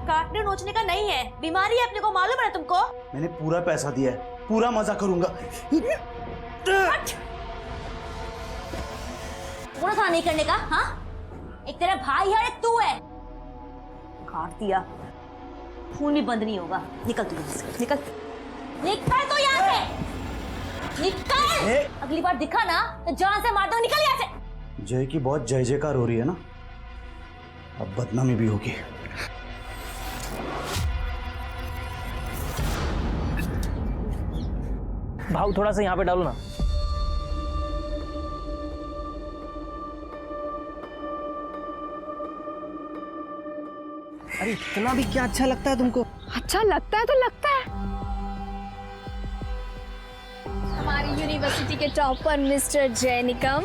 काटने नोचने का नहीं है, बीमारी है, अपने को मालूम है तुमको। मैंने पूरा पैसा दिया है, पूरा मजा करूंगा। पूरा था नहीं करने का, हाँ? एक तेरा भाई है और एक तू है। काट दिया, खून भी बंद नहीं होगा। निकल तू यहाँ से, निकल, निकल तू यहाँ से, निकल। अगली बार दिखा ना तो जान से मार दो, निकल यहाँ से। जय की बहुत जय जयकार हो रही है ना, अब बदनामी भी होगी। भाव थोड़ा सा यहाँ पे डालो ना। अरे इतना भी क्या अच्छा लगता है तुमको? अच्छा लगता है तो लगता है। हमारी यूनिवर्सिटी के टॉपर मिस्टर जय निकम,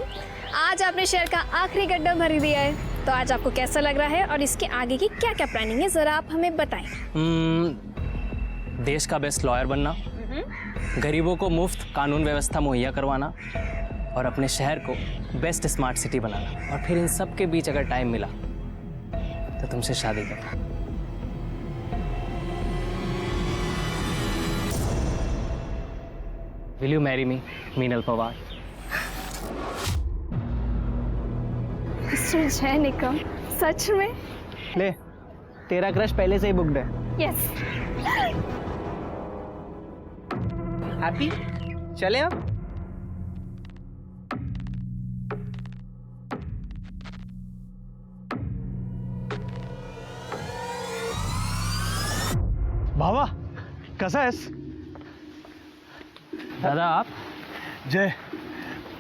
आज आपने शेयर का आखिरी गड्ढा भर दिया है, तो आज आपको कैसा लग रहा है और इसके आगे की क्या क्या प्लानिंग है, जरा आप हमें बताएं। देश का बेस्ट लॉयर बनना, गरीबों को मुफ्त कानून व्यवस्था मुहैया करवाना और अपने शहर को बेस्ट स्मार्ट सिटी बनाना, और फिर इन सब के बीच अगर टाइम मिला तो तुमसे शादी करना। Will you marry me, Meenal Pawar? Mister जय निकम, सच में? ले, तेरा क्रश पहले से ही बुक्ड है। यस। हैप्पी? चले अब? भावा कैसा है? दादा आप? जय,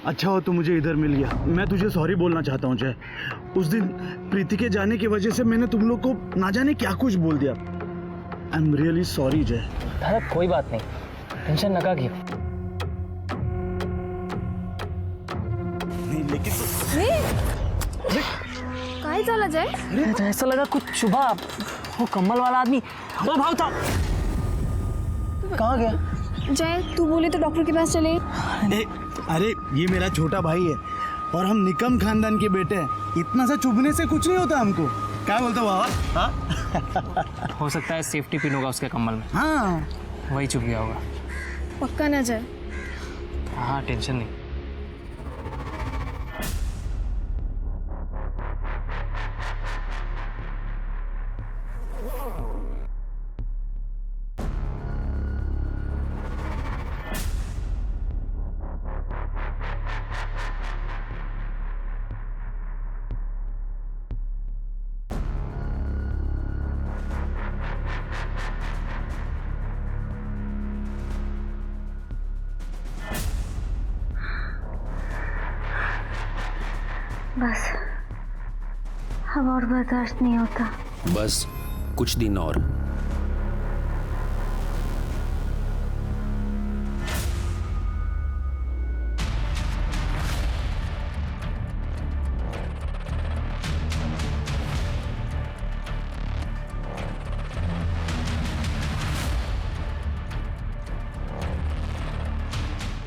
अच्छा हो तू मुझे इधर मिल गया। मैं तुझे सॉरी बोलना चाहता हूँ जय। उस दिन प्रीति के जाने की वजह से मैंने तुम लोग को ना जाने क्या कुछ बोल दिया। आई एम रियली सॉरी जय। दादा कोई बात नहीं, टेंशन न घेरो। नहीं लेकिन काय झालं जय? अरे तो ऐसा लगा कुछ चुभा, वो कम्बल वाला आदमी वो भाव था। कहाँ गया? जय तू बोले तो डॉक्टर के पास चले। अरे ये मेरा छोटा भाई है और हम निकम खानदान के बेटे हैं। इतना सा चुभने से कुछ नहीं होता हमको। क्या बोलते हो बाबा? हाँ? हो सकता है सेफ्टी पिन होगा उसके कम्बल में, हाँ वही चुभ गया होगा। पक्का ना जय? हाँ टेंशन नहीं। बस अब और बर्दाश्त नहीं होता। बस कुछ दिन और।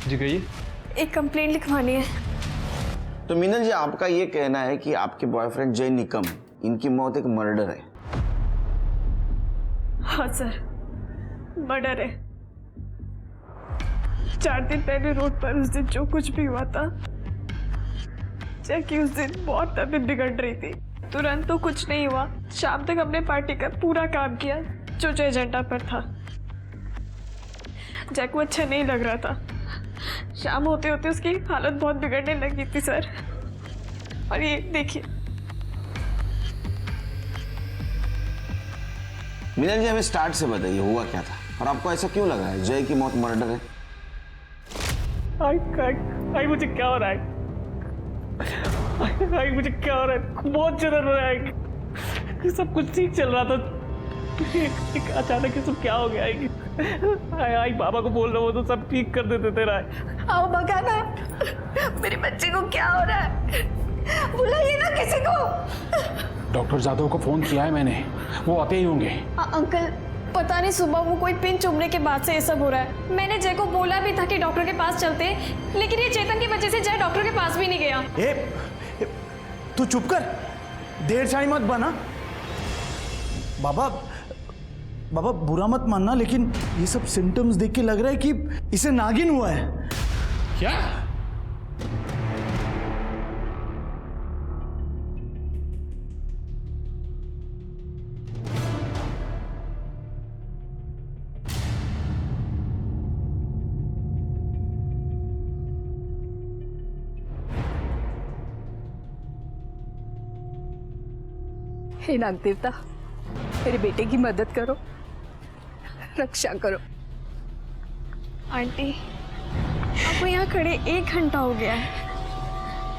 जी कहिए। एक कंप्लेंट लिखवानी है। तो मीनल जी, आपका ये कहना है कि आपके बॉयफ्रेंड जय निकम, इनकी मौत एक मर्डर है? हाँ सर, मर्डर है। 4 दिन पहले रोड पर उस दिन जो कुछ भी हुआ था, जय की उस दिन बहुत तबीयत बिगड़ रही थी। तुरंत तो कुछ नहीं हुआ, शाम तक हमने पार्टी का पूरा काम किया जो जो एजेंडा पर था। जय को अच्छा नहीं लग रहा था। शाम होते होते उसकी हालत बहुत बिगड़ने लगी थी सर। और ये देखिए। मीनल जी, हमें स्टार्ट से बताइए हुआ क्या था और आपको ऐसा क्यों लग रहा है जय की मौत मर्डर है? आई मुझे क्या हो रहा है? आई मुझे क्या हो रहा है? बहुत जलन हो रहा है। सब कुछ ठीक चल रहा था, एक अचानक सब क्या हो गया? आई बाबा को बोल रहा हूँ तो सब ठीक कर देते तेरा। आओ बगाना, मेरे बच्चे को क्या हो रहा है? बुलाइए ना किसी को। डॉक्टर जादव को फोन किया है मैंने, वो आते ही होंगे। अंकल पता नहीं सुबह वो कोई पिन चुभने के बाद से ये सब हो रहा है। मैंने जय को बोला भी था कि डॉक्टर के पास चलते, लेकिन ये चेतन की वजह से जय डॉक्टर के पास भी नहीं गया। तू चुप कर। देर शाही मत बना। बाबा बाबा बुरा मत मानना, लेकिन ये सब सिम्टम्स देख के लग रहा है कि इसे नागिन हुआ है। क्या? हे नाग देवता, मेरे बेटे की मदद करो, रक्षा करो। आंटी, आपको यहाँ खड़े 1 घंटा हो गया है,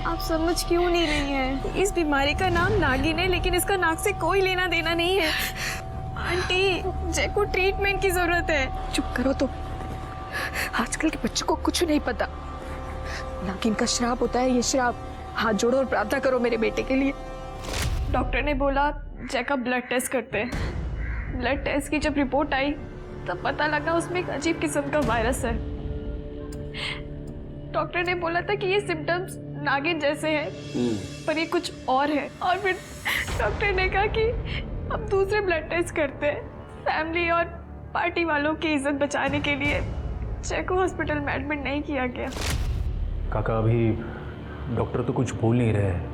आप समझ क्यों नहीं रही हैं? इस बीमारी का नाम नागिन है, लेकिन इसका नाक से कोई लेना देना नहीं है। आंटी, जय को ट्रीटमेंट की जरूरत है। चुप करो तो, आजकल के बच्चों को कुछ नहीं पता। नागिन का श्राप होता है ये श्राप। हाथ जोड़ो और प्रार्थना करो मेरे बेटे के लिए। डॉक्टर ने बोला जय का ब्लड टेस्ट करते हैं। ब्लड टेस्ट की जब रिपोर्ट आई तब पता लगा उसमें एक अजीब किस्म का वायरस है। डॉक्टर ने बोला था कि ये सिम्टम्स नागिन जैसे हैं, पर ये कुछ और है। और फिर डॉक्टर ने कहा कि अब दूसरे ब्लड टेस्ट करते हैं। फैमिली और पार्टी वालों की इज्जत बचाने के लिए जय को हॉस्पिटल में एडमिट नहीं किया गया। काका, अभी डॉक्टर तो कुछ बोल नहीं रहे हैं,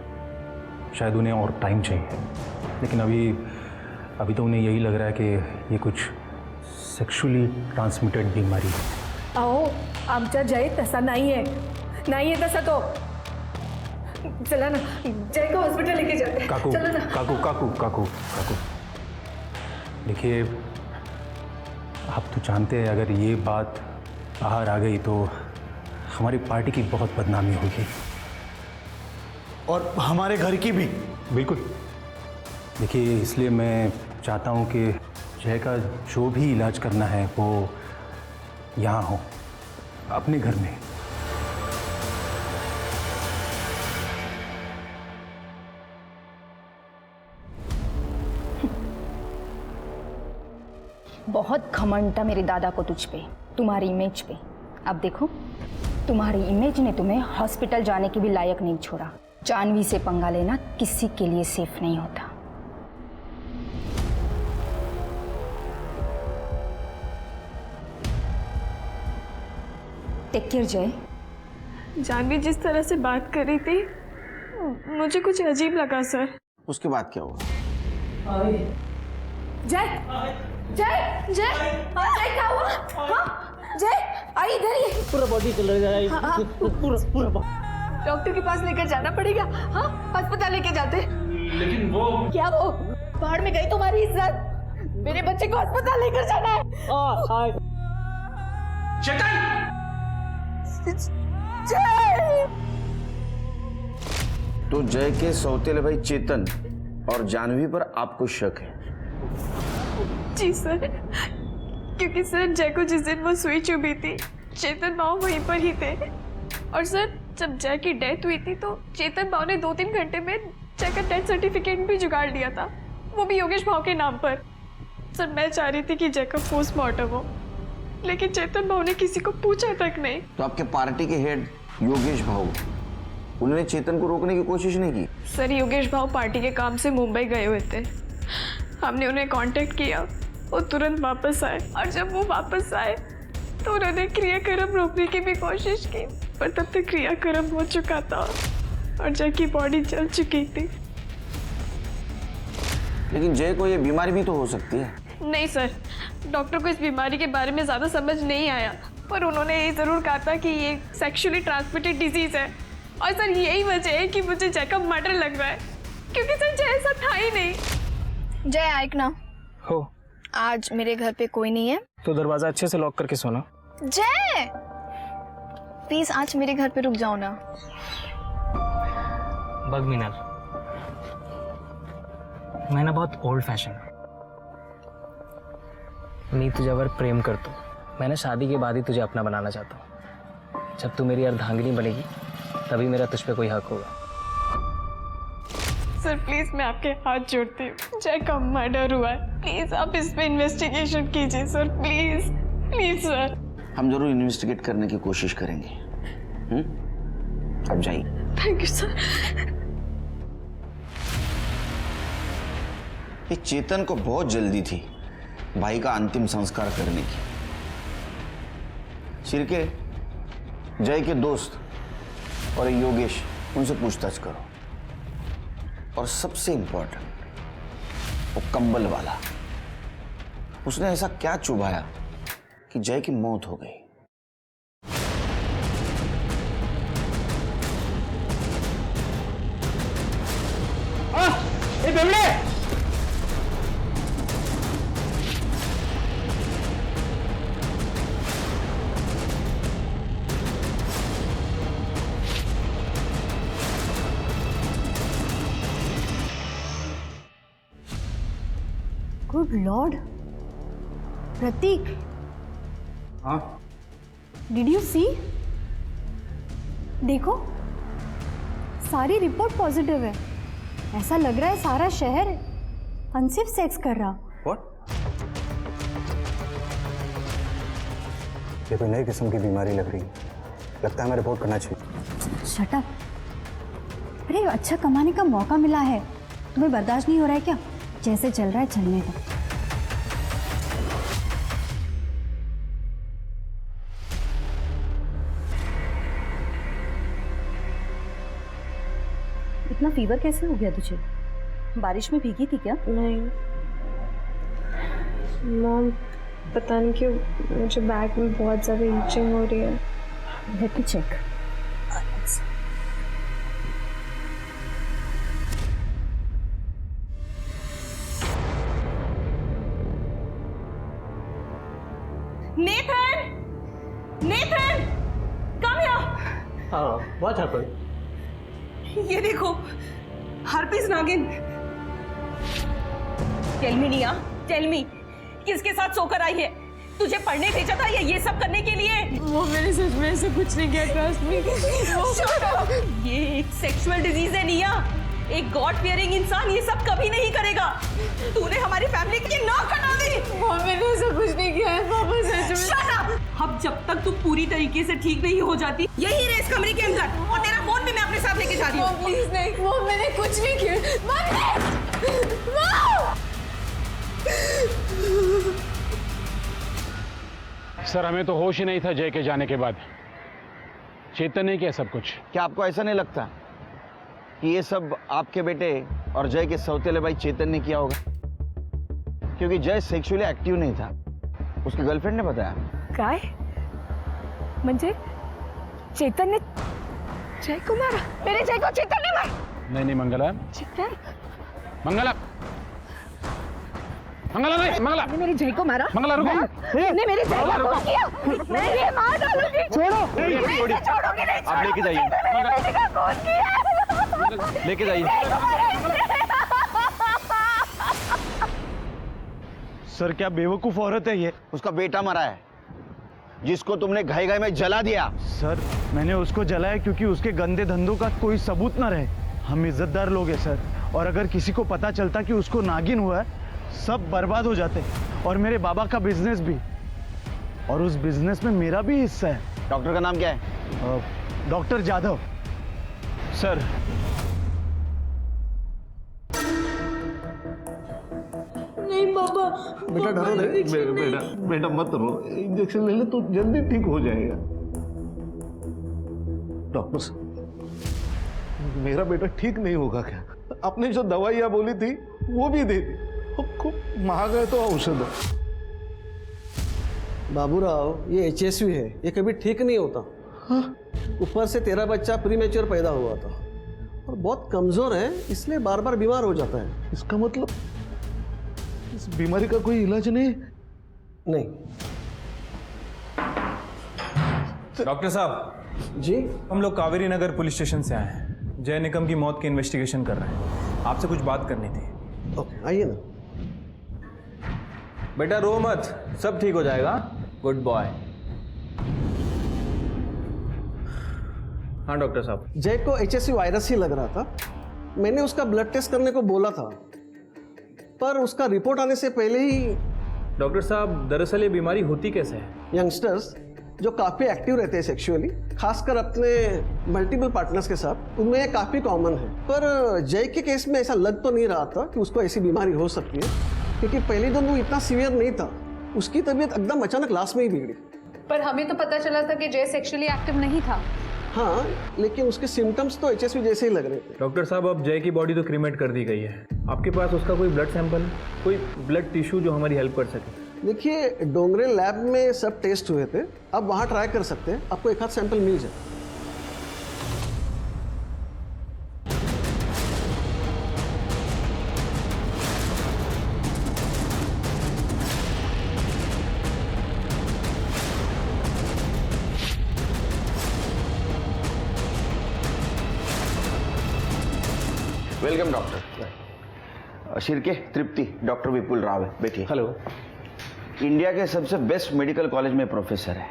शायद उन्हें और टाइम चाहिए, लेकिन अभी तो उन्हें यही लग रहा है कि ये कुछ सेक्सुअली ट्रांसमिटेड बीमारी है। अहो, आमचा जय तसा नाही आहे तसा तो। चला ना, जय को हॉस्पिटल लेके जाते हैं। काकू, चलो ना। काकू, देखिए, आप तो जानते हैं अगर ये बात बाहर आ गई तो हमारी पार्टी की बहुत बदनामी होगी, और हमारे घर की भी। बिल्कुल। देखिए, इसलिए मैं चाहता हूँ कि जय का जो भी इलाज करना है वो यहाँ हो, अपने घर में। बहुत घमंड था मेरे दादा को तुझ पे, तुम्हारी इमेज पे। अब देखो, तुम्हारी इमेज ने तुम्हें हॉस्पिटल जाने के भी लायक नहीं छोड़ा। जानवी से पंगा लेना किसी के लिए सेफ नहीं होता। टेक केयर जय। जानवी जिस तरह से बात कर रही थी मुझे कुछ अजीब लगा सर। उसके बाद क्या हुआ? जय जय जय जय क्या हुआ? हाँ जय आई इधर ही। पूरा बॉडी चल रहा है, पूरा डॉक्टर के पास लेकर जाना पड़ेगा। हाँ अस्पताल लेके जाते। लेकिन वो क्या वो बाहर में गई तुम्हारी इज्जत? मेरे बच्चे को अस्पताल लेकर जाना है। जय तो जय के सौतेले भाई चेतन और जानवी पर आपको शक है? जी सर, क्योंकि सर जय को जिस दिन वो सुई चुभी थी चेतन माओ वहीं पर ही थे। और सर जब जय की डेथ हुई थी तो चेतन माओ ने 2-3 घंटे में जय का डेथ सर्टिफिकेट भी जुगाड़ लिया था, वो भी योगेश भाव के नाम पर। सर मैं चाह रही थी कि जय का पोस्टमार्टम हो, लेकिन चेतन भाव ने किसी को पूछा तक नहीं। तो आपके पार्टी के हेड योगेश भाव, उन्होंने चेतन को रोकने की कोशिश नहीं की? सर योगेश भाव पार्टी के काम से मुंबई गए हुए थे, हमने उन्हें कांटेक्ट किया, वो तुरंत वापस आए। और जब वो वापस आए तो उन्होंने क्रियाक्रम रोकने की भी कोशिश की, पर तब तक क्रियाक्रम हो चुका था और जय की बॉडी जल चुकी थी। लेकिन जय को ये बीमारी भी तो हो सकती है। नहीं सर, डॉक्टर को इस बीमारी के बारे में ज़्यादा समझ नहीं आया, पर उन्होंने ये ज़रूर कहा था कि ये सेक्सुअली ट्रांसमिटेड डिजीज़ है। और सर यही वजह है कि मुझे जय का मर्डर लग रहा है, क्योंकि सर जय ऐसा था ही नहीं। जय आइक ना हो, आज मेरे घर पे कोई नहीं है तो दरवाजा अच्छे से लॉक करके सोना। जय प्लीज आज मेरे घर पे रुक जाओ ना। बघ मीनल, मैं ना बहुत ओल्ड फैशन मी तुझ्यावर प्रेम करतो। मैं ना शादी के बाद ही तुझे अपना बनाना चाहता हूँ। जब तू मेरी अर्धांगिनी बनेगी तभी मेरा तुझ पे कोई हक होगा। सर प्लीज मैं आपके हाथ जोड़ती हूँ, जय का मर्डर हुआ है, प्लीज आप इस पे इन्वेस्टिगेशन कीजिए सर, प्लीज प्लीज सर। हम जरूर इन्वेस्टिगेट करने की कोशिश करेंगे। अब जाइए। Thank you sir. कि चेतन को बहुत जल्दी थी भाई का अंतिम संस्कार करने की। शिर्के, जय के दोस्त और योगेश, उनसे पूछताछ करो। और सबसे इंपॉर्टेंट, वो कंबल वाला, उसने ऐसा क्या चुभाया कि जय की मौत हो गई? गुड लॉर्ड, प्रतीक, हाँ डिड यू सी? देखो, सारी रिपोर्ट पॉजिटिव है। ऐसा लग रहा है सारा शहर अनसिफ सेक्स कर रहा। व्हाट? ये कोई नई किस्म की बीमारी लग रही है। लगता है हमें रिपोर्ट करना चाहिए। Shut up. अरे अच्छा कमाने का मौका मिला है, तुम्हें बर्दाश्त नहीं हो रहा है क्या? जैसे चल रहा है चलने दो। इतना फीवर कैसे हो गया तुझे? बारिश में भीगी थी क्या? नहीं मॉम, पता नहीं क्यों मुझे बैक में बहुत ज़्यादा ईचिंग हो रही है। Let me check. Nathan! Nathan! Come here! What happened? ये देखो, हर्पीस नागिन। टेल मी निया, टेल मी, किसके साथ सोकर आई है? तुझे पढ़ने भेजा था या ये सब करने के लिए? वो मैंने सच में ऐसे कुछ नहीं किया, ट्रस्ट मी। ये एक सेक्सुअल डिजीज है निया। एक गॉड फियरिंग इंसान ये सब कभी नहीं करेगा। तूने हमारी फैमिली की नाक कटा दी। वो मैंने ऐसा कुछ नहीं किया है पापा, सच में। Shut up! अब जब तक तू पूरी तरीके से ठीक नहीं हो जाती, यही रहे इस कमरे के अंदर, और तेरा फोन भी मैं अपने साथ लेके जा रही हूँ। प्लीज नहीं, वो मैंने कुछ नहीं किया। सर, हमें तो होश ही नहीं था जय के जाने के बाद। चेतन ने किया सब कुछ। क्या आपको ऐसा नहीं लगता कि ये सब आपके बेटे और जय के सौतेले भाई चेतन ने किया होगा? क्योंकि जय सेक्सुअली एक्टिव नहीं था, उसकी गर्लफ्रेंड ने बताया। काय? म्हणजे चेतन ने जय को मारा? मेरे जय को चेतन ने मारा? नहीं मंगला, चेतन? मंगला, मंगला नहीं, मंगला ने मेरे जय को मारा? मंगला रुको। ने मेरे जय को कौन किया? मैं ये मार डालूंगी। छोड़ो। छोड़ोगे नहीं? आप लेके जाइए, कौन किया? लेके जाइए। सर, क्या बेवकूफ औरत है ये? उसका बेटा मरा है, जिसको तुमने घाई घाई में जला दिया। सर, मैंने उसको जलाया क्योंकि उसके गंदे धंधों का कोई सबूत ना रहे। हम इज्जतदार लोग हैं सर, और अगर किसी को पता चलता कि उसको नागिन हुआ है, सब बर्बाद हो जाते, और मेरे बाबा का बिजनेस भी, और उस बिजनेस में मेरा भी हिस्सा है। डॉक्टर का नाम क्या है? डॉक्टर जाधव। सर, नहीं पापा। बेटा डरो नहीं, बेटा मत रो, इंजेक्शन ले ले तो जल्दी ठीक हो जाएगा। डॉक्टर साहब, मेरा बेटा ठीक नहीं होगा क्या? आपने जो दवाइयाँ बोली थी वो भी दे दी, खूब महंगा है तो औषध है। बाबूराव, ये HSV है, ये कभी ठीक नहीं होता। ऊपर से तेरा बच्चा प्रीमेच्योर पैदा हुआ था और बहुत कमजोर है, इसलिए बार बार बीमार हो जाता है। इसका मतलब इस बीमारी का कोई इलाज नहीं? नहीं। डॉक्टर साहब जी, हम लोग कावेरी नगर पुलिस स्टेशन से आए हैं। जय निकम की मौत की इन्वेस्टिगेशन कर रहे हैं। आपसे कुछ बात करनी थी। ओके, आइए ना। बेटा रो मत, सब ठीक हो जाएगा। Good boy. हाँ डॉक्टर साहब। जय को HSV वायरस ही लग रहा था। मैंने उसका ब्लड टेस्ट करने को बोला था, पर उसका रिपोर्ट आने से पहले ही। डॉक्टर साहब, दरअसल ये बीमारी होती कैसे है? यंगस्टर्स जो काफ़ी एक्टिव रहते हैं सेक्सुअली, खासकर अपने मल्टीपल पार्टनर्स के साथ, उनमें ये काफ़ी कॉमन है। पर जय के केस में ऐसा लग तो नहीं रहा था कि उसको ऐसी बीमारी हो सकती है, क्योंकि पहले दिन वो इतना सीवियर नहीं था। उसकी तबीयत एकदम अचानक लास्ट में ही बिगड़ी। पर हमें तो पता चला था कि जय सेक्सुअली एक्टिव नहीं था। हाँ, लेकिन उसके सिम्टम्स तो HSV जैसे ही लग रहे थे। डॉक्टर साहब, अब जय की बॉडी तो क्रीमेट कर दी गई है। आपके पास उसका कोई ब्लड सैंपल, कोई ब्लड टिश्यू जो हमारी हेल्प कर सके? देखिए, डोंगरे लैब में सब टेस्ट हुए थे, अब वहाँ ट्राई कर सकते हैं, आपको एक आध सैंपल मिल जाए। Welcome doctor. Shirke, Trupti, doctor Vipul Rao है, बैठिए। हेलो। इंडिया के सबसे बेस्ट मेडिकल कॉलेज में प्रोफेसर है।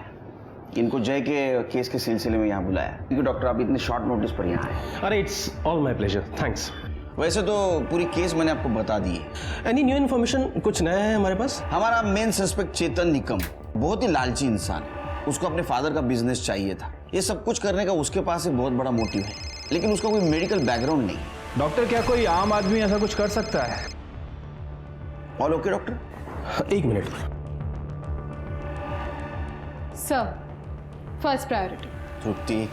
इनको जय के केस के सिलसिले में यहाँ बुलाया क्योंकि डॉक्टर आप इतने शॉर्ट नोटिस पर यहाँ आए। अरे it's all my pleasure, thanks. वैसे तो पूरी केस मैंने आपको बता दी है। एनी न्यू इन्फॉर्मेशन, कुछ नया है हमारे पास? हमारा मेन सस्पेक्ट चेतन निकम बहुत ही लालची इंसान है। उसको अपने फादर का बिजनेस चाहिए था। ये सब कुछ करने का उसके पास एक बहुत बड़ा मोटिव है, लेकिन उसका कोई मेडिकल बैकग्राउंड नहीं। डॉक्टर, क्या कोई आम आदमी ऐसा कुछ कर सकता है? All okay doctor? एक मिनट सर, फर्स्ट प्रायोरिटी। तृप्ति,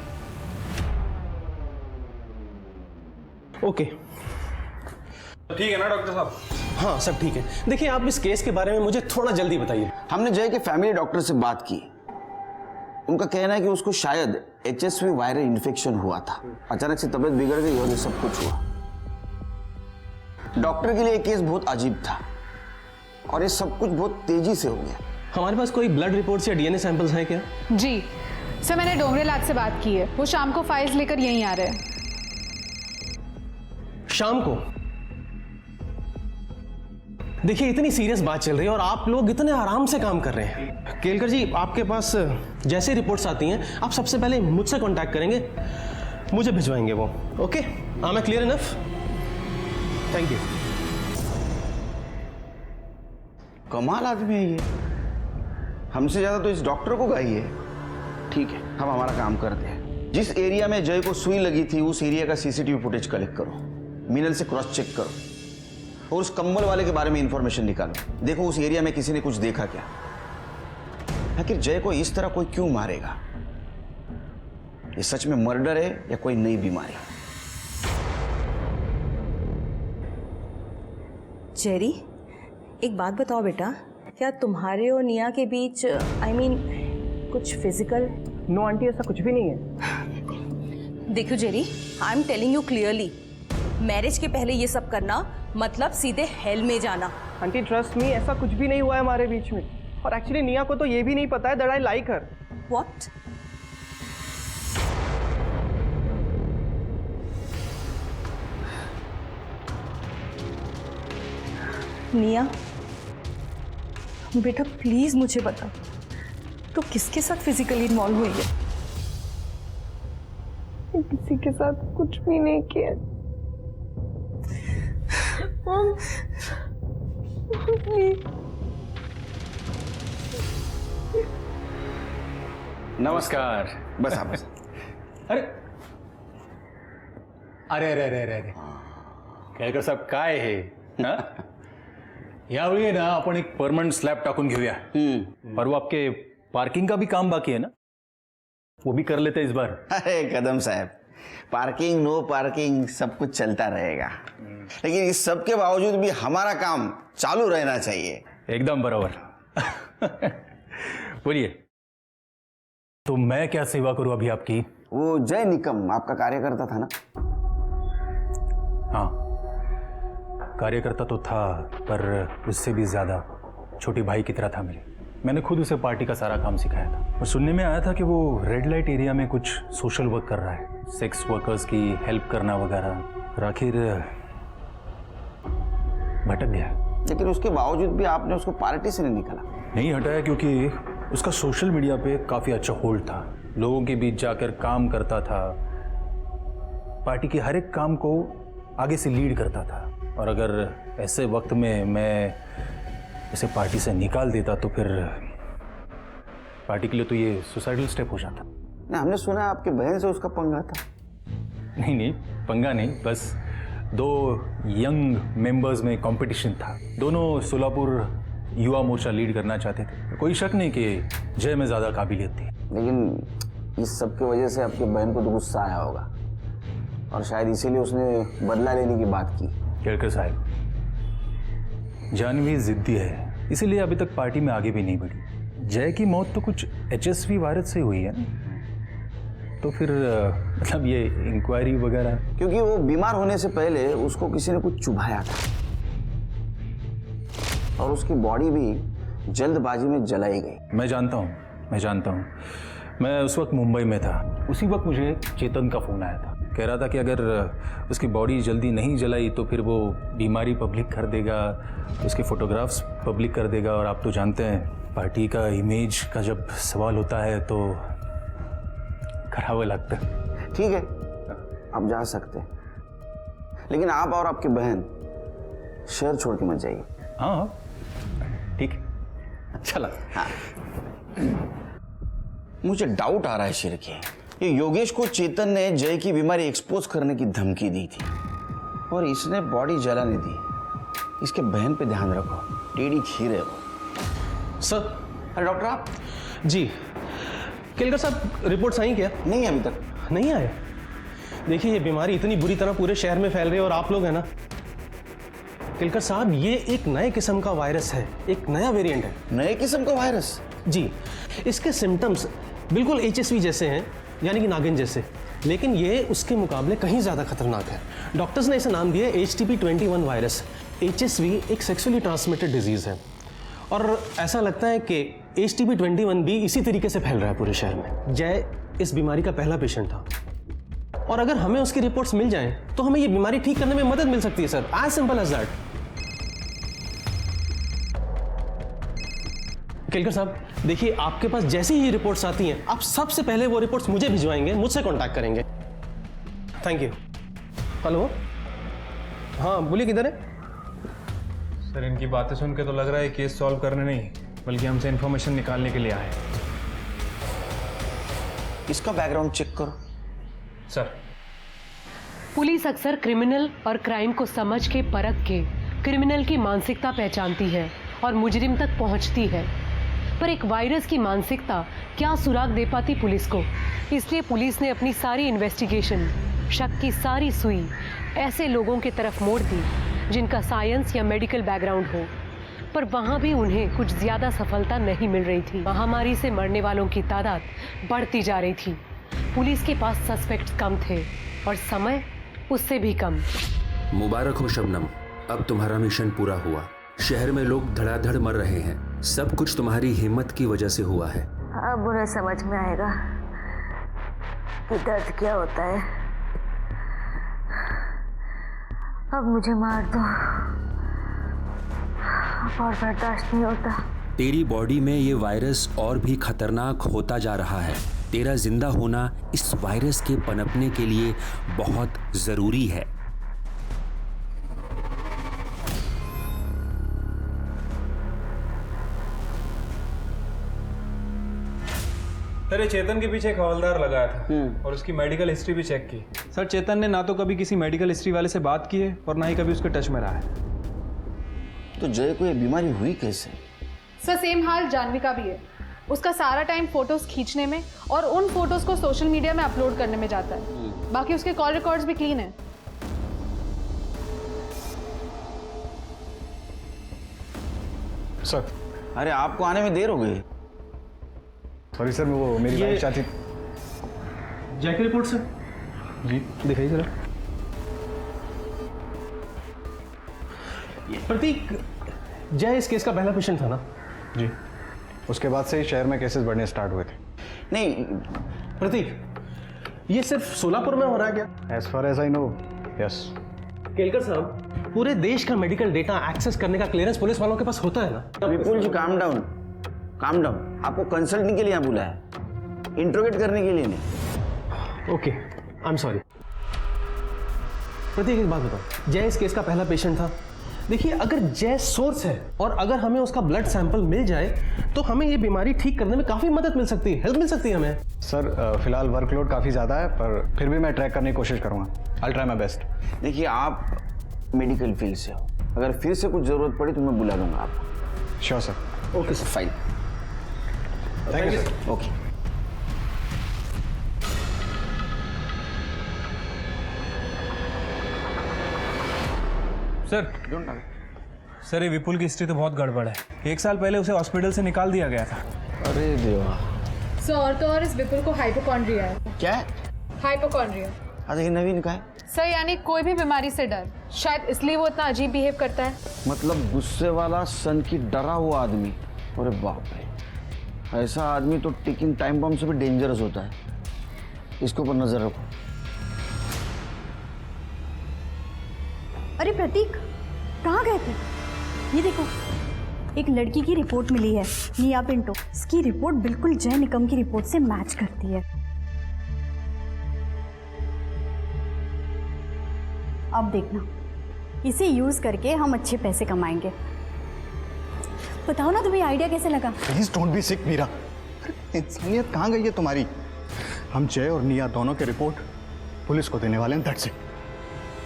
ओके। ठीक है ना डॉक्टर साहब? हाँ सब ठीक है। देखिए, आप इस केस के बारे में मुझे थोड़ा जल्दी बताइए। हमने जय के फैमिली डॉक्टर से बात की। उनका कहना है कि उसको शायद HSV वायरल इन्फेक्शन हुआ था। अचानक से तबीयत बिगड़ गई और ये सब कुछ हुआ। डॉक्टर के लिए ये केस बहुत अजीब था और ये सब कुछ बहुत तेजी से हो गया। हमारे पास कोई ब्लड रिपोर्ट्स या DNA सैंपल्स हैं क्या? जी सर, मैंने डोंगरे लैब से बात की है। वो शाम को फाइल्स लेकर यहीं आ रहे हैं। शाम को? देखिए, इतनी सीरियस बात चल रही है और आप लोग इतने आराम से काम कर रहे हैं। केलकर जी, आपके पास जैसे रिपोर्ट्स आती हैं आप सबसे पहले मुझसे कांटेक्ट करेंगे, मुझे भिजवाएंगे वो। Okay, I M clear enough? Thank you. कमाल आदमी है ये, हमसे ज्यादा तो इस डॉक्टर को गाई है। ठीक है, हम हमारा काम करते हैं। जिस एरिया में जय को सुई लगी थी उस एरिया का CCTV फुटेज कलेक्ट करो, मिनल से क्रॉस चेक करो और उस कंबल वाले के बारे में इंफॉर्मेशन निकालो। देखो उस एरिया में किसी ने कुछ देखा क्या। आखिर जय को इस तरह कोई क्यों मारेगा? ये सच में मर्डर है या कोई नई बीमारी? जेरी, एक बात बताओ बेटा, क्या तुम्हारे और निया के बीच कुछ फिजिकल? नो आंटी, ऐसा कुछ भी नहीं है। देखो Jerry, I am telling you clearly, marriage के पहले ये सब करना मतलब सीधे हेल में जाना। आंटी ट्रस्ट मी, ऐसा कुछ भी नहीं हुआ है हमारे बीच में। और एक्चुअली निया को तो ये भी नहीं पता है that I like her. What? निया बेटा प्लीज मुझे बता, तो किसके साथ फिजिकली इन्वॉल्व हुई है? किसी के साथ कुछ भी नहीं किया। नमस्कार। बस आप बस। अरे अरे अरे अरे अरे केळकर साहेब, काय हे? यावेळी ना आपण एक परमनंट स्लॅब टाकून घेऊया। पर वो आपके पार्किंग का भी काम बाकी है ना, वो भी कर लेते इस बार। अरे कदम साहब, पार्किंग नो पार्किंग सब कुछ चलता रहेगा, लेकिन इस सब के बावजूद भी हमारा काम चालू रहना चाहिए। एकदम बराबर। बोलिए, तो मैं क्या सेवा करूं अभी आपकी? वो जय निकम आपका कार्यकर्ता था ना? हाँ, कार्यकर्ता तो था, पर उससे भी ज्यादा छोटी भाई की तरह था मेरे। मैंने खुद उसे पार्टी का सारा काम सिखाया था। और सुनने में आया था कि वो रेड लाइट एरिया में कुछ सोशल वर्क कर रहा है, सेक्स वर्कर्स की हेल्प करना वगैरह। और आखिर भटक गया। लेकिन उसके बावजूद भी आपने उसको पार्टी से नहीं निकाला? नहीं हटाया, क्योंकि उसका सोशल मीडिया पे काफ़ी अच्छा होल्ड था। लोगों के बीच जाकर काम करता था, पार्टी के हर एक काम को आगे से लीड करता था। और अगर ऐसे वक्त में मैं इसे पार्टी से निकाल देता तो फिर पार्टी के लिए तो ये सुसाइडल स्टेप हो जाता। ना, हमने सुना है आपकी बहन से उसका पंगा था। नहीं, पंगा नहीं, बस 2 यंग मेंबर्स में कंपटीशन था। दोनों सोलापुर युवा मोर्चा लीड करना चाहते थे। कोई शक नहीं कि जय में ज़्यादा काबिलियत थी। लेकिन इस सब की वजह से आपके बहन को तो गुस्सा आया होगा और शायद इसीलिए उसने बदला लेने की बात की। केलकर साहब, जानवी जिद्दी है, इसीलिए अभी तक पार्टी में आगे भी नहीं बढ़ी। जय की मौत तो कुछ HSV वायरस से हुई है ना, तो फिर मतलब ये इंक्वायरी वगैरह। क्योंकि वो बीमार होने से पहले उसको किसी ने कुछ चुभाया था और उसकी बॉडी भी जल्दबाजी में जलाई गई। मैं जानता हूँ। मैं उस वक्त मुंबई में था। उसी वक्त मुझे चेतन का फ़ोन आया था। कह रहा था कि अगर उसकी बॉडी जल्दी नहीं जलाई तो फिर वो बीमारी पब्लिक कर देगा, उसके फोटोग्राफ्स पब्लिक कर देगा। और आप तो जानते हैं पार्टी का इमेज का जब सवाल होता है तो खराब लगता है। ठीक है, आप जा सकते हैं, लेकिन आप और आपकी बहन शहर छोड़ के मत जाइए। हाँ, ठीक है, अच्छा लगा। हाँ, मुझे डाउट आ रहा है शेर के, ये योगेश को चेतन ने जय की बीमारी एक्सपोज करने की धमकी दी थी और इसने बॉडी जलाने दी। इसके बहन पे ध्यान रखो, टेढ़ी खीर है वो। सर। अरे डॉक्टर आप जी। केलकर साहब, रिपोर्ट्स आई क्या? नहीं, अभी तक नहीं आए। देखिए, ये बीमारी इतनी बुरी तरह पूरे शहर में फैल रही है और आप लोग हैं ना। केलकर साहब, ये एक नए किस्म का वायरस है, एक नया वेरिएंट है। नए किस्म का वायरस? जी। इसके सिम्टम्स बिल्कुल HSV जैसे हैं, यानी कि नागिन जैसे, लेकिन ये उसके मुकाबले कहीं ज़्यादा खतरनाक है। डॉक्टर्स ने इसे नाम दिया HTP-21 वायरस। HSV एक सेक्सुअली ट्रांसमिटेड डिजीज़ है और ऐसा लगता है कि HTP-21 भी इसी तरीके से फैल रहा है पूरे शहर में। जय इस बीमारी का पहला पेशेंट था और अगर हमें उसकी रिपोर्ट्स मिल जाएं तो हमें ये बीमारी ठीक करने में मदद मिल सकती है sir. As simple as that. Kelkar साहब, देखिए, आपके पास जैसी ही रिपोर्ट्स आती हैं, आप सबसे पहले वो रिपोर्ट्स मुझे भिजवाएंगे, मुझसे कांटेक्ट करेंगे। Thank you. हेलो, हाँ बोलिए, किधर है? सर, इनकी बातें सुन के तो लग रहा है केस सॉल्व करने नहीं बल्कि हमसे इन्फॉर्मेशन निकालने के लिए आए। इसका बैकग्राउंड चेक करो। सर, पुलिस अक्सर क्रिमिनल और क्राइम को समझ के परख के क्रिमिनल की मानसिकता पहचानती है और मुजरिम तक पहुंचती है, पर एक वायरस की मानसिकता क्या सुराग दे पाती पुलिस को। इसलिए पुलिस ने अपनी सारी इन्वेस्टिगेशन, शक की सारी सुई ऐसे लोगों की तरफ मोड़ दी जिनका साइंस या मेडिकल बैकग्राउंड हो, पर वहाँ भी उन्हें कुछ ज़्यादा सफलता नहीं मिल रही थी। महामारी से मरने वालों की तादाद बढ़ती जा रही थी। पुलिस के पास सस्पेक्ट्स कम थे और समय उससे भी कम। मुबारक हो शबनम, अब तुम्हारा मिशन पूरा हुआ। शहर में लोग धड़ाधड़ मर रहे हैं, सब कुछ तुम्हारी हिम्मत की वजह से हुआ है। अब उन्हें समझ में आएगा कि दर्द क्या होता है। अब मुझे मार दो, और बर्दाश्त नहीं होता। तेरी बॉडी में ये वायरस और भी खतरनाक होता जा रहा है। तेरा जिंदा होना इस वायरस के पनपने के लिए बहुत जरूरी है। सर, ये चेतन के पीछे एक हवलदार लगाया था और उसकी मेडिकल हिस्ट्री भी चेक की। सर, चेतन ने ना तो कभी किसी मेडिकल हिस्ट्री वाले से बात की है और ना ही कभी उसके टच में रहा है। तो जय को ये बीमारी हुई कैसे? सर, सेम हाल जानवी का भी है। उसका सारा टाइम फोटोज खींचने में और उन फोटोज को सोशल मीडिया में अपलोड करने में जाता है। बाकी उसके कॉल रिकॉर्ड्स भी क्लीन है। सर, अरे आपको आने में देर हो गई। सॉरी सर, वो मेरी वाइफ चाहती। जय की रिपोर्ट सर। जी दिखाइए जरा। प्रतीक, जय इस केस का पहला पेशेंट था ना? जी, उसके बाद से ही शहर में केसेस बढ़ने स्टार्ट हुए थे। नहीं प्रतीक, ये सिर्फ सोलापुर में हो रहा है क्या? As far as I know, yes. Kelkar साहब, पूरे देश का मेडिकल डेटा एक्सेस करने का क्लियरेंस पुलिस वालों के पास होता है ना? विपुल जी, काम डाउन, काम डाउन। आपको कंसल्टिंग के लिए यहाँ बुलाया है, इंट्रोगेट करने के लिए नहीं। Okay, I am sorry. Prateek, एक बात बताओ, जय इस केस का पहला पेशेंट था, देखिए, अगर जय सोर्स है और अगर हमें उसका ब्लड सैंपल मिल जाए तो हमें ये बीमारी ठीक करने में काफ़ी मदद मिल सकती है, हेल्प मिल सकती है हमें। सर फिलहाल वर्कलोड काफ़ी ज़्यादा है, पर फिर भी मैं ट्रैक करने की कोशिश करूँगा। I try my best. देखिए, आप मेडिकल फील्ड से हो, अगर फिर से कुछ ज़रूरत पड़ी तो मैं बुला लूँगा आपको। Sure sir. Okay sir, fine. Thank you sir. Okay. Sir ये विपुल की हिस्ट्री तो बहुत गड़बड़ है। 1 साल पहले उसे हॉस्पिटल से निकाल दिया गया था। अरे देवा। सर और तो और इस विपुल को हाइपोकॉन्ड्रिया है। क्या है? हाइपोकॉन्ड्रिया। अरे ये नवीन का है। सर यानी कोई भी बीमारी से डर, शायद इसलिए वो इतना अजीब बिहेव करता है। मतलब गुस्से वाला, सन की डरा हुआ आदमी। अरे बाप रे, ऐसा आदमी तो टिकिंग टाइम बम से भी डेंजरस होता है। इसके ऊपर नजर रखो। अरे प्रतीक, कहाँ गए थे? ये देखो, एक लड़की की रिपोर्ट मिली है, निया पिंटो। इसकी रिपोर्ट बिल्कुल जय निकम की रिपोर्ट से मैच करती है। अब देखना, इसे यूज करके हम अच्छे पैसे कमाएंगे। बताओ ना, तुम्हें आइडिया कैसे लगा? प्लीज डोंट बी सिक मीरा। इंसानियत कहाँ गई है तुम्हारी? हम जय और निया दोनों की रिपोर्ट पुलिस को देने वाले हैं, दैट्स इट।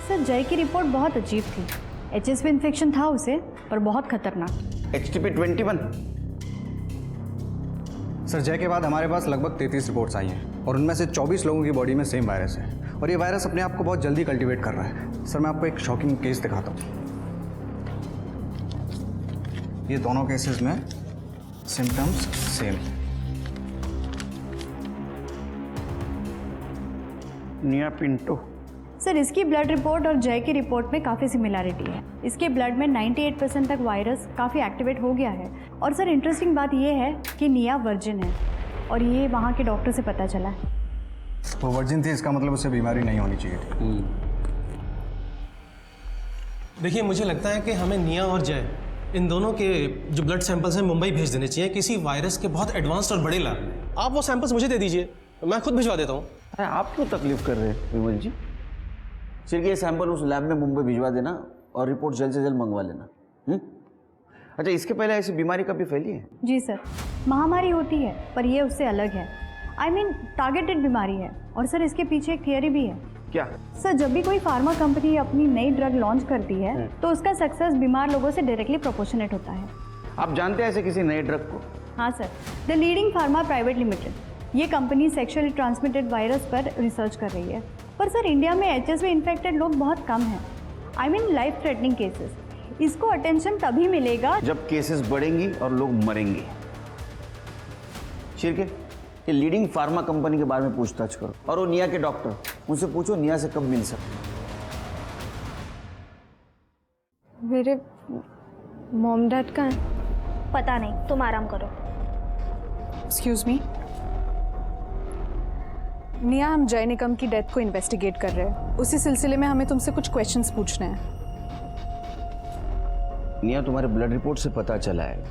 सर, जय की रिपोर्ट बहुत अजीब थी। HSV इन्फेक्शन था उसे, पर बहुत खतरनाक। HTP-21। सर, जय के बाद हमारे पास लगभग 33 रिपोर्ट्स आई हैं और उनमें से 24 लोगों की बॉडी में सेम वायरस है और ये वायरस अपने आप को बहुत जल्दी कल्टीवेट कर रहा है। सर, मैं आपको एक शॉकिंग केस दिखाता हूँ। ये दोनों केसेस में सिम्टम्स सेम। निया पिंटो। सर, इसकी ब्लड रिपोर्ट और जय की रिपोर्ट में काफ़ी सिमिलैरिटी है। इसके ब्लड में 98% तक वायरस काफ़ी एक्टिवेट हो गया है। और सर, इंटरेस्टिंग बात यह है कि निया वर्जिन है और ये वहाँ के डॉक्टर से पता चला है। वो वर्जिन थी, इसका मतलब उससे बीमारी नहीं होनी चाहिए थी। देखिए, मुझे लगता है कि हमें निया और जय, इन दोनों के जो ब्लड सैंपल्स हैं मुंबई भेज देने चाहिए किसी वायरस के बहुत एडवांस्ड और बड़े लैब में। आप वो सैंपल्स मुझे दे दीजिए, मैं खुद भिजवा देता हूँ। अरे आप क्यों तकलीफ कर रहे हैं विमल जी? सिर्फ ये सैंपल उस लैब में मुंबई भिजवा देना और रिपोर्ट जल्द से जल्द मंगवा लेना। अच्छा, इसके पहले ऐसी बीमारी कभी फैली है? जी सर, महामारी होती है, पर ये उससे अलग है। I mean, टारगेटेड बीमारी है। और सर, इसके पीछे एक थियरी भी है। क्या? सर, जब भी कोई फार्मा कंपनी अपनी नई ड्रग लॉन्च करती है तो उसका सक्सेस बीमार लोगों से डायरेक्टली प्रोपोर्शनेट होता है। आप जानते हैं ऐसे किसी नए ड्रग को? हाँ sir, the leading pharma private limited. ये कंपनी सेक्सुअली ट्रांसमिटेड वायरस पर रिसर्च कर रही है। पर सर, इंडिया में HSV इन्फेक्टेड लोग बहुत कम हैं। I mean, life threatening cases. इसको अटेंशन तभी मिलेगा जब केसेस बढ़ेंगी और लोग मरेंगे। शिरके, ये लीडिंग फार्मा कंपनी के बारे में पूछताछ करो और वो निया के डॉक्टर, उनसे पूछो निया से कब मिल सकते। मेरे मॉम डैड कहाँ हैं? पता नहीं, तुम आराम करो। एक्सक्यूज मी, निया, हम जय निकम की डेथ को इन्वेस्टिगेट कर रहे हैं। उसी सिलसिले में हमें तुमसे कुछ क्वेश्चंस पूछने हैं। निया, तुम्हारे ब्लड रिपोर्ट से पता चला है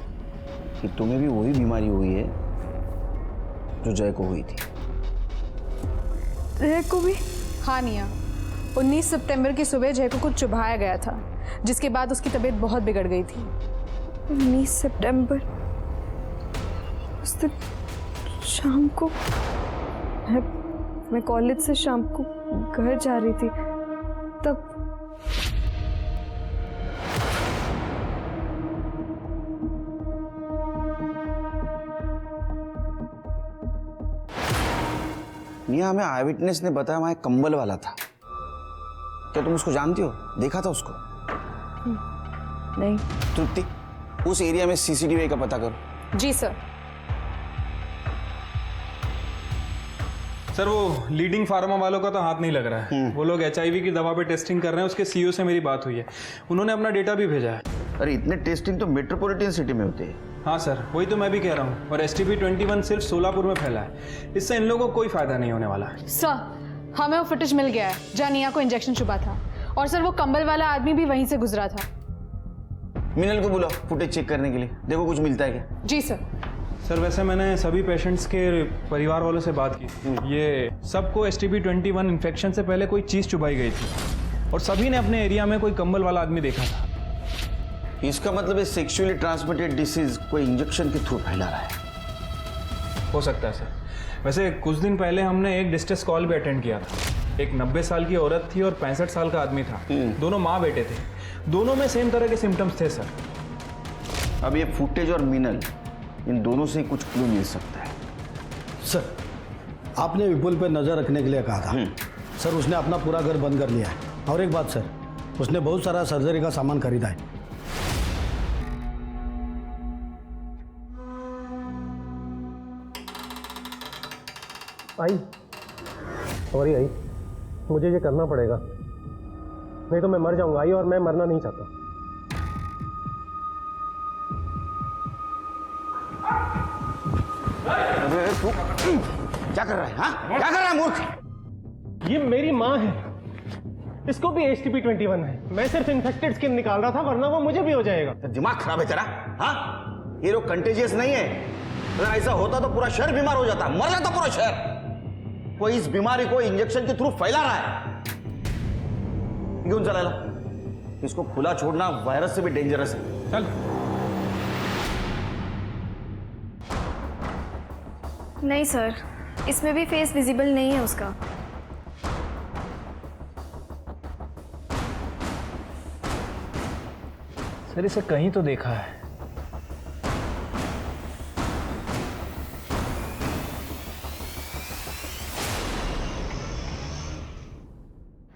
कि तुम्हें भी वही बीमारी हुई है जो जय को हुई थी। जय को भी? हाँ निया, 19 सितंबर की सुबह जय को कुछ चुभाया गया था, जिसके बाद उसकी तबीयत बहुत बिगड़ गई थी। 19 सितंबर, उस दिन शाम को मैं कॉलेज से शाम को घर जा रही थी, तब निया, हमें आई विटनेस ने बताया वहां एक कंबल वाला था। क्या तुम उसको जानती हो? देखा था उसको? नहीं। तृप्ति, उस एरिया में CCTV का पता करो। जी सर। सर, वो लीडिंग फार्मा वालों का तो हाथ नहीं लग रहा है। वो लोग HIV की दवा पे टेस्टिंग कर रहे हैं। उसके CEO से मेरी बात हुई है, उन्होंने अपना डेटा भी भेजा है। अरे इतने टेस्टिंग तो मेट्रोपॉलिटन सिटी में होते हैं। हाँ सर, वही तो मैं भी कह रहा हूँ। और STP-21 सिर्फ सोलापुर में फैला है। इससे इन लोगों को कोई फायदा नहीं होने वाला। सर, हमें वो फुटेज मिल गया है जहाँ निया को इंजेक्शन चुभा था। और सर, वो कंबल वाला आदमी भी वहीं से गुजरा था। मिनल को बुलाओ फुटेज चेक करने के लिए, देखो कुछ मिलता है क्या। जी सर। सर, वैसे मैंने सभी पेशेंट्स के परिवार वालों से बात की। ये सबको STP-21 इन्फेक्शन से पहले कोई चीज़ चुभाई गई थी और सभी ने अपने एरिया में कोई कंबल वाला आदमी देखा था। इसका मतलब है सेक्सुअली ट्रांसमिटेड डिसीज कोई इंजेक्शन के थ्रू फैला रहा है। हो सकता है सर। वैसे कुछ दिन पहले हमने एक डिस्ट्रेस कॉल भी अटेंड किया था। एक 90 साल की औरत थी और 65 साल का आदमी था। दोनों माँ बेटे थे, दोनों में सेम तरह के सिम्टम्स थे सर। अब ये फुटेज और मिनल, इन दोनों से कुछ क्लू मिल सकता है। सर, आपने विपुल पे नजर रखने के लिए कहा था। सर, उसने अपना पूरा घर बंद कर लिया है। और एक बात सर, उसने बहुत सारा सर्जरी का सामान खरीदा है। आई सॉरी आई, मुझे ये करना पड़ेगा, नहीं तो मैं मर जाऊंगा आई, और मैं मरना नहीं चाहता। अरे तू क्या कर रहा है? हाँ, क्या कर रहा है मूर्ख? ये मेरी माँ है, इसको भी HTP-21 है। मैं सिर्फ इन्फेक्टेड स्किन निकाल रहा था, वरना वो मुझे भी हो जाएगा। दिमाग खराब है तेरा? हाँ, ये लोग कंटेजियस नहीं है। अगर ऐसा होता तो पूरा शहर बीमार हो जाता, मर जाता पूरा शहर। कोई इस बीमारी को इंजेक्शन के थ्रू फैला रहा है। क्यों चला? इसको खुला छोड़ना वायरस से भी डेंजरस है। चल। नहीं सर, इसमें भी फेस विजिबल नहीं है उसका। सर इसे कहीं तो देखा है।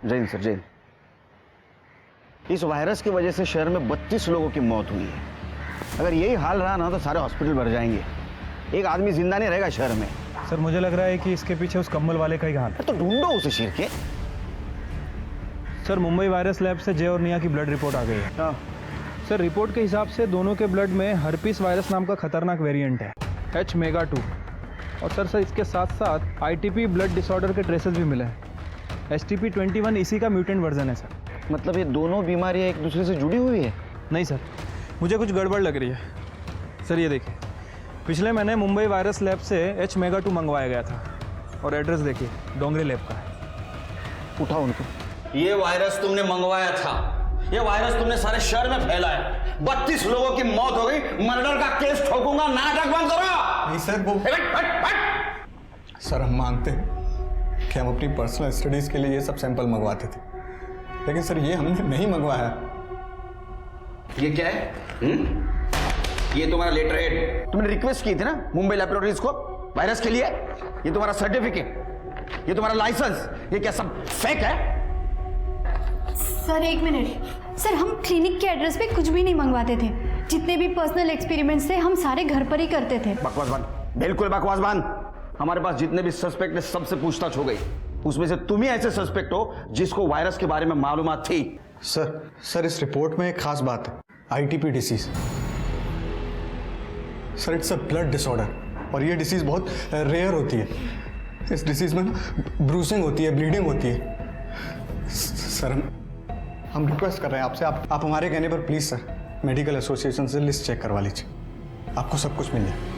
जैन सर, जैन, इस वायरस की वजह से शहर में 32 लोगों की मौत हुई है। अगर यही हाल रहा ना तो सारे हॉस्पिटल भर जाएंगे, एक आदमी जिंदा नहीं रहेगा शहर में। सर मुझे लग रहा है कि इसके पीछे उस कम्बल वाले का ही हाथ है। तो ढूंढो उसे शेर के। सर मुंबई वायरस लैब से जय और निया की ब्लड रिपोर्ट आ गई है। सर रिपोर्ट के हिसाब से दोनों के ब्लड में हर्पीस वायरस नाम का खतरनाक वेरिएंट है, H-MEGA-2। और सर इसके साथ साथ ITP ब्लड डिसऑर्डर के ट्रेसेस भी मिले हैं। HTP-21 इसी का म्यूटेंट वर्जन है सर। मतलब ये दोनों बीमारियां एक दूसरे से जुड़ी हुई है? नहीं सर, मुझे कुछ गड़बड़ लग रही है। सर ये देखिए, पिछले महीने मुंबई वायरस लैब से H-MEGA-2 मंगवाया गया था, और एड्रेस देखिए, डोंगरी लैब का है। उठाओ उनको। ये वायरस तुमने मंगवाया था, ये वायरस तुमने सारे शहर में फैलाया। 32 लोगों की मौत हो गई, मर्डर का केस ठोकूंगा, नाटक बंद करो। नहीं सर, वो सर हम मानते हैं कि हम अपनी पर्सनल स्टडीज के लिए ये सब सैंपल मंगवाते थे, लेकिन सर ये हमने नहीं मंगवाया। ये क्या है? ये तुम्हारा लेटर हेड, तुमने रिक्वेस्ट की थी ना मुंबई लैबोरेटरीज को वायरस के लिए। ये तुम्हारा सर्टिफिकेट, ये तुम्हारा लाइसेंस, ये क्या सब फेक है? सर एक मिनट सर, हम क्लिनिक के एड्रेस पे कुछ भी नहीं मंगवाते थे। जितने भी पर्सनल एक्सपेरिमेंट्स थे हम सारे घर पर ही करते थे। बकवास बंद, बिल्कुल बकवास बंद। हमारे पास जितने भी सस्पेक्ट है सबसे पूछताछ हो गई, उसमें से तुम ही ऐसे सस्पेक्ट हो जिसको वायरस के बारे में मालूमात थी। सर इस रिपोर्ट में एक खास बात है, ITP disease. Sir it's a blood disorder, और ये डिसीज बहुत रेयर होती है। इस डिसीज में ब्रूसिंग होती है, ब्लीडिंग होती है। सर हम रिक्वेस्ट कर रहे हैं आपसे, आप हमारे कहने पर प्लीज सर मेडिकल एसोसिएशन से लिस्ट चेक करवा लीजिए, आपको सब कुछ मिल जाए।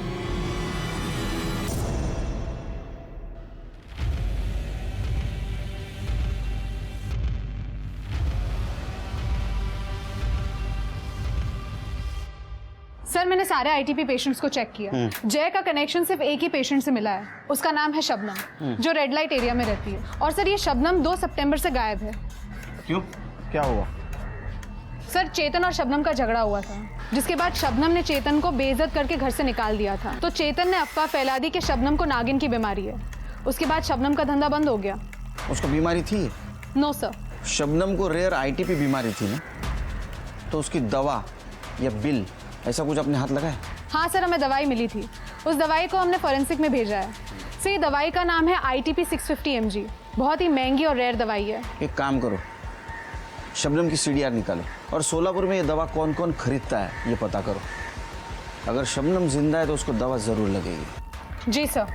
सर मैंने सारे ITP पेशेंट्स को चेक किया। जय का कनेक्शन सिर्फ एक ही पेशेंट से मिला है, उसका नाम है शबनम, जो रेड लाइट एरिया में रहती है। और सर ये शबनम 2 सितंबर से गायब है। क्यों, क्या हुआ? सर चेतन और शबनम का झगड़ा हुआ था, जिसके बाद शबनम ने चेतन को बेइज्जत करके घर से निकाल दिया था। तो चेतन ने अफवाह फैला दी कि शबनम को नागिन की बीमारी है। उसके बाद शबनम का धंधा बंद हो गया। उसको बीमारी थी? No sir. शबनम को रेयर ITP बीमारी थी ना, तो उसकी दवा या बिल ऐसा कुछ अपने हाथ लगाया? हाँ सर, हमें दवाई मिली थी, उस दवाई को हमने फॉरेंसिक में भेजा है। सर ये दवाई का नाम है ITP 650 mg, बहुत ही महंगी और रेयर दवाई है। एक काम करो, शबनम की CDR निकालो और सोलापुर में ये दवा कौन कौन खरीदता है ये पता करो। अगर शबनम जिंदा है तो उसको दवा जरूर लगेगी। जी सर।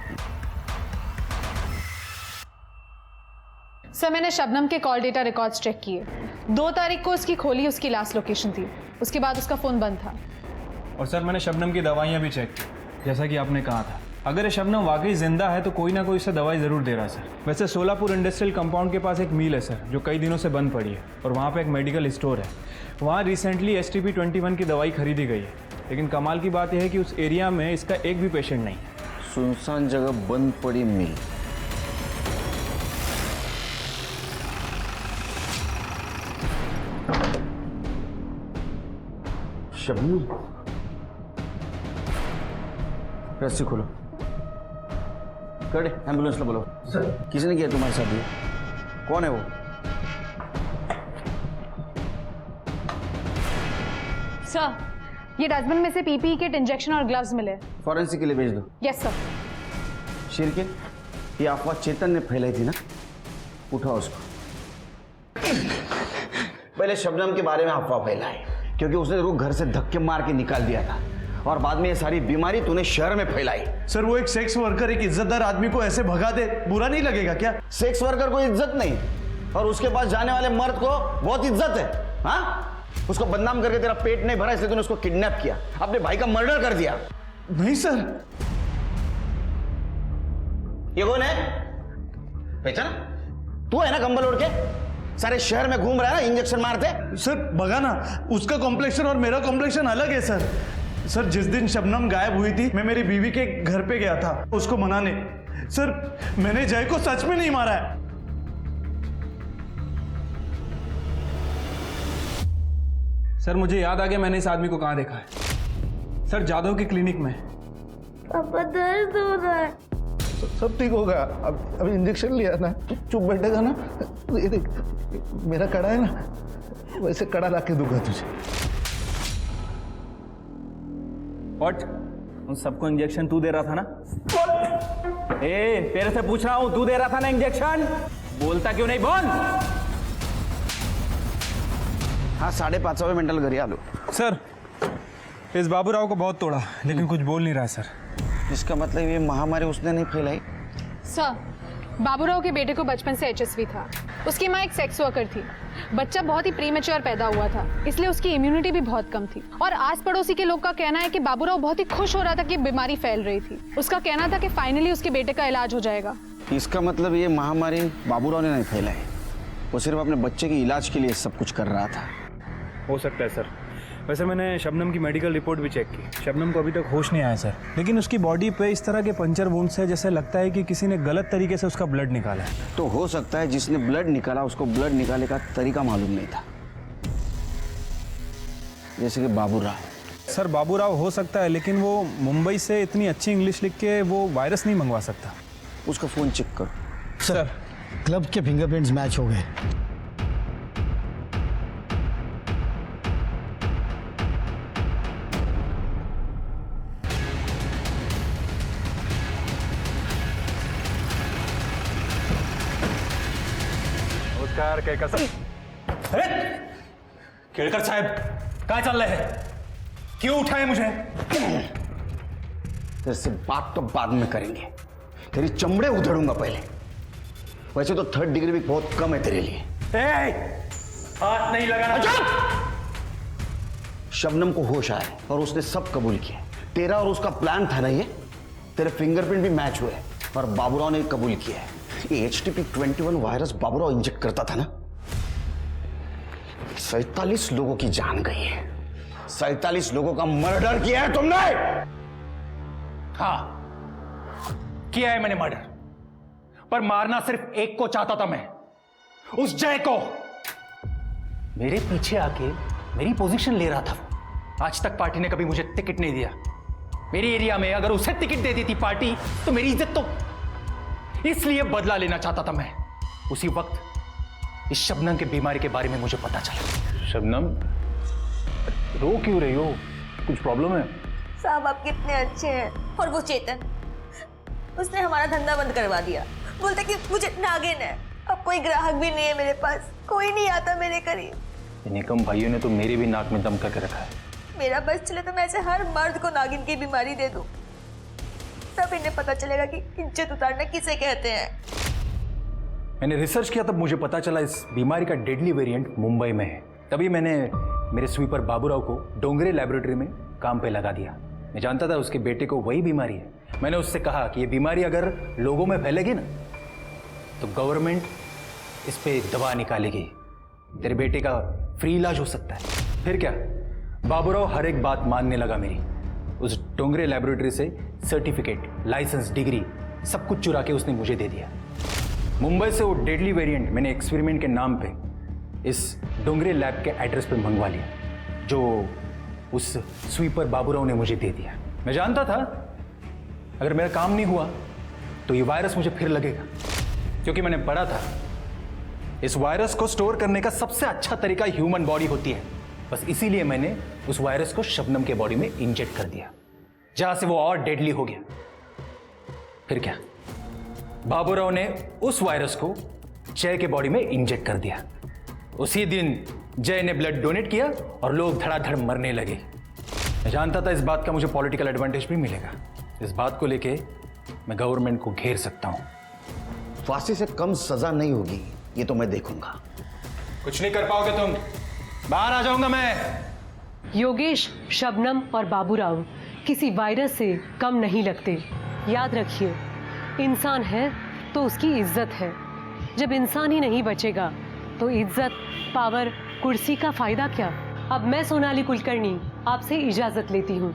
सर मैंने शबनम के कॉल डेटा रिकॉर्ड्स चेक किए। 2 तारीख को उसकी खोली उसकी लास्ट लोकेशन थी, उसके बाद उसका फ़ोन बंद था। और सर मैंने शबनम की दवाइयाँ भी चेक की, जैसा कि आपने कहा था। अगर ये शबनम वाकई जिंदा है तो कोई ना कोई इसे दवाई ज़रूर दे रहा है सर। वैसे सोलापुर इंडस्ट्रियल कंपाउंड के पास एक मिल है सर, जो कई दिनों से बंद पड़ी है, और वहाँ पे एक मेडिकल स्टोर है। वहाँ रिसेंटली STP-21 की दवाई खरीदी गई है, लेकिन कमाल की बात यह है कि उस एरिया में इसका एक भी पेशेंट नहीं है। सुनसान जगह बंद पड़ी मिल। शबनम, रस्सी खोलो, कर दे, एम्बुलेंस ला बोलो। सर, किसने किया तुम्हारे साथ ये? कौन है वो? सर, ये डस्टबिन में से PPE किट, इंजेक्शन और ग्लव्स मिले। फॉरेंसिक के लिए भेज दो। Yes sir. शिरके, ये अफवाह चेतन ने फैलाई थी ना, उठाओ उसको। पहले शबनम के बारे में अफवाह फैलाई क्योंकि उसने वो घर से धक्के मार के निकाल दिया था, और बाद में ये सारी बीमारी तूने शहर में फैलाई। सर, वो एक सेक्स वर्कर एक इज्जतदार आदमी को ऐसे भगा दे, बुरा नहीं लगेगा क्या? सेक्स वर्कर को इज्जत नहीं, और उसके पास जाने वाले मर्द को बहुत इज्जत है। हाँ, उसको बदनाम करके तेरा पेट नहीं भरा, इसलिए तूने उसको किडनैप किया, अपने भाई का मर्डर कर दिया। नहीं सर। ये कौन है? पहचाना? तू है ना कंबल ओढ़ के सारे शहर में घूम रहा है ना, इंजेक्शन मारते? सर बगा ना, उसका कॉम्प्लेक्शन और मेरा कॉम्प्लेक्शन अलग है सर। सर, जिस दिन शबनम गायब हुई थी, मैं मेरी बीवी के घर पे गया था उसको मनाने। सर, मैंने जय को सच में नहीं मारा है। सर, मुझे याद आ गया मैंने इस आदमी को कहाँ देखा है। सर, जादव की क्लिनिक में। पापा, दर्द हो रहा है। सब ठीक होगा। अब इंजेक्शन लिया ना, चुप बैठेगा ना। ये देख, मेरा कड़ा है ना, वैसे कड़ा ला के दूंगा तुझे। व्हाट? उन सबको इंजेक्शन तू दे रहा था ना? तेरे से पूछ रहा हूं, तू दे रहा था ना इंजेक्शन? बोलता क्यों नहीं? बोल। हाँ, 5:30 मेंटल घरी आलो। सर, इस बाबूराव को बहुत तोड़ा, लेकिन कुछ बोल नहीं रहा है सर। इसका मतलब ये महामारी उसने नहीं फैलाई? सर, बाबूराव के बेटे को बचपन से HSV था। उसकी माँ एक सेक्स वर्कर थी। बच्चा बहुत ही प्रीमेच्योर पैदा हुआ था, इसलिए उसकी इम्यूनिटी भी बहुत कम थी। और आस पड़ोसी के लोग का कहना है कि बाबूराव बहुत ही खुश हो रहा था कि बीमारी फैल रही थी। उसका कहना था कि फाइनली उसके बेटे का इलाज हो जाएगा। इसका मतलब ये महामारी बाबूराव ने नहीं फैलाई, वो सिर्फ अपने बच्चे के इलाज के लिए सब कुछ कर रहा था। हो सकता है सर। वैसे मैंने शबनम की मेडिकल रिपोर्ट भी चेक की। शबनम को अभी तक होश नहीं आया सर, लेकिन उसकी बॉडी पे इस तरह के पंचर वुंड्स है जैसे लगता है कि किसी ने गलत तरीके से उसका ब्लड निकाला है। तो हो सकता है जिसने ब्लड निकाला उसको ब्लड निकालने का तरीका मालूम नहीं था, जैसे कि बाबूराव। सर, बाबूराव हो सकता है, लेकिन वो मुंबई से इतनी अच्छी इंग्लिश लिख के वो वायरस नहीं मंगवा सकता। उसका फोन चेक करो। सर, क्लब के फिंगरप्रिंट्स मैच हो गए। केळकर साहब। अरे केळकर साहब, क्या चल रहा है? क्यों उठाए मुझे? तेरे से बात तो बाद में करेंगे, तेरी चमड़े उधेड़ूंगा पहले। वैसे तो 3rd डिग्री भी बहुत कम है तेरे लिए। हाथ नहीं लगाना। शबनम को होश आया और उसने सब कबूल किया। तेरा और उसका प्लान था ना ये। तेरे फिंगरप्रिंट भी मैच हुए और बाबूराव ने कबूल किया है। ये HTP-21 वायरस बाबूराव इंजेक्ट करता था ना। 47 लोगों की जान गई है, 47 लोगों का मर्डर किया है तुमने। हाँ, किया है मैंने मर्डर, पर मारना सिर्फ एक को चाहता था मैं, उस जय को। मेरे पीछे आके मेरी पोजीशन ले रहा था वो। आज तक पार्टी ने कभी मुझे टिकट नहीं दिया। मेरे एरिया में अगर उसे टिकट दे देती पार्टी तो मेरी इज्जत तो, इसलिए बदला लेना चाहता था मैं। उसी वक्त इस शबनम के बीमारी के बारे में मुझे पता चला। शबनम, रो क्यों रही हो? कुछ प्रॉब्लम है? साहब, आप कितने अच्छे हैं। और वो चेतन, उसने हमारा धंधा बंद करवा दिया। बोलता कि मुझे नागिन है। अब कोई ग्राहक भी नहीं है मेरे पास, कोई नहीं आता मेरे करीब। निकम भाइयों ने तो मेरे भी नाक में दम करके रखा है। मेरा बस चले तो मैं ऐसे हर मर्द को नागिन की बीमारी दे दूं, तब इन्हें पता चलेगा कि इज्जत उतारना किसे कहते हैं। मैंने रिसर्च किया, तब मुझे पता चला इस बीमारी का डेडली वेरिएंट मुंबई में है। तभी मैंने मेरे स्वीपर बाबूराव को डोंगरे लैबोरेटरी में काम पे लगा दिया। मैं जानता था उसके बेटे को वही बीमारी है, मैंने उससे कहा कि ये बीमारी अगर लोगों में फैलेगी ना तो गवर्नमेंट इस पे दवा निकालेगी, तेरे बेटे का फ्री इलाज हो सकता है। फिर क्या, बाबूराव हर एक बात मानने लगा मेरी। उस डोंगरे लैबोरेटरी से सर्टिफिकेट, लाइसेंस, डिग्री सब कुछ चुरा के उसने मुझे दे दिया। मुंबई से वो डेडली वेरिएंट मैंने एक्सपेरिमेंट के नाम पे इस डोंगरे लैब के एड्रेस पे मंगवा लिया, जो उस स्वीपर बाबूराव ने मुझे दे दिया। मैं जानता था अगर मेरा काम नहीं हुआ तो ये वायरस मुझे फिर लगेगा, क्योंकि मैंने पढ़ा था इस वायरस को स्टोर करने का सबसे अच्छा तरीका ह्यूमन बॉडी होती है। बस इसीलिए मैंने उस वायरस को शबनम के बॉडी में इंजेक्ट कर दिया, जहां से वो और डेडली हो गया। फिर क्या, बाबूराव ने उस वायरस को जय के बॉडी में इंजेक्ट कर दिया। उसी दिन जय ने ब्लड डोनेट किया और लोग धड़ाधड़ मरने लगे। मैं जानता था इस बात का मुझे पॉलिटिकल एडवांटेज भी मिलेगा। इस बात को लेके मैं गवर्नमेंट को घेर सकता हूं। फांसी से कम सजा नहीं होगी, ये तो मैं देखूंगा। कुछ नहीं कर पाओगे तुम, बाहर आ जाऊंगा मैं। योगेश, शबनम और बाबूराव किसी वायरस से कम नहीं लगते। याद रखिए, इंसान है तो उसकी इज्जत है। जब इंसान ही नहीं बचेगा तो इज्जत, पावर, कुर्सी का फायदा क्या। अब मैं सोनाली कुलकर्णी आपसे इजाजत लेती हूँ।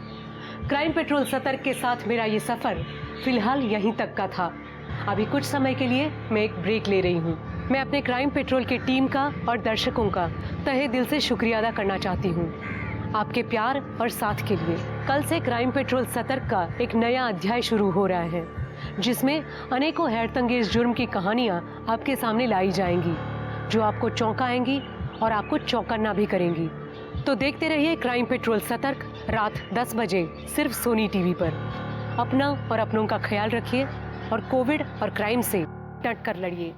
क्राइम पेट्रोल सतर्क के साथ मेरा ये सफर फिलहाल यहीं तक का था। अभी कुछ समय के लिए मैं एक ब्रेक ले रही हूँ। मैं अपने क्राइम पेट्रोल की टीम का और दर्शकों का तहे दिल से शुक्रिया अदा करना चाहती हूँ आपके प्यार और साथ के लिए। कल से क्राइम पेट्रोल सतर्क का एक नया अध्याय शुरू हो रहा है, जिसमें अनेकों हैरतंगेज जुर्म की कहानियाँ आपके सामने लाई जाएंगी, जो आपको चौंकाएंगी और आपको चौंकना भी करेंगी। तो देखते रहिए क्राइम पेट्रोल सतर्क, रात 10 बजे सिर्फ सोनी टीवी पर। अपना और अपनों का ख्याल रखिए और कोविड और क्राइम से डट कर लड़िए।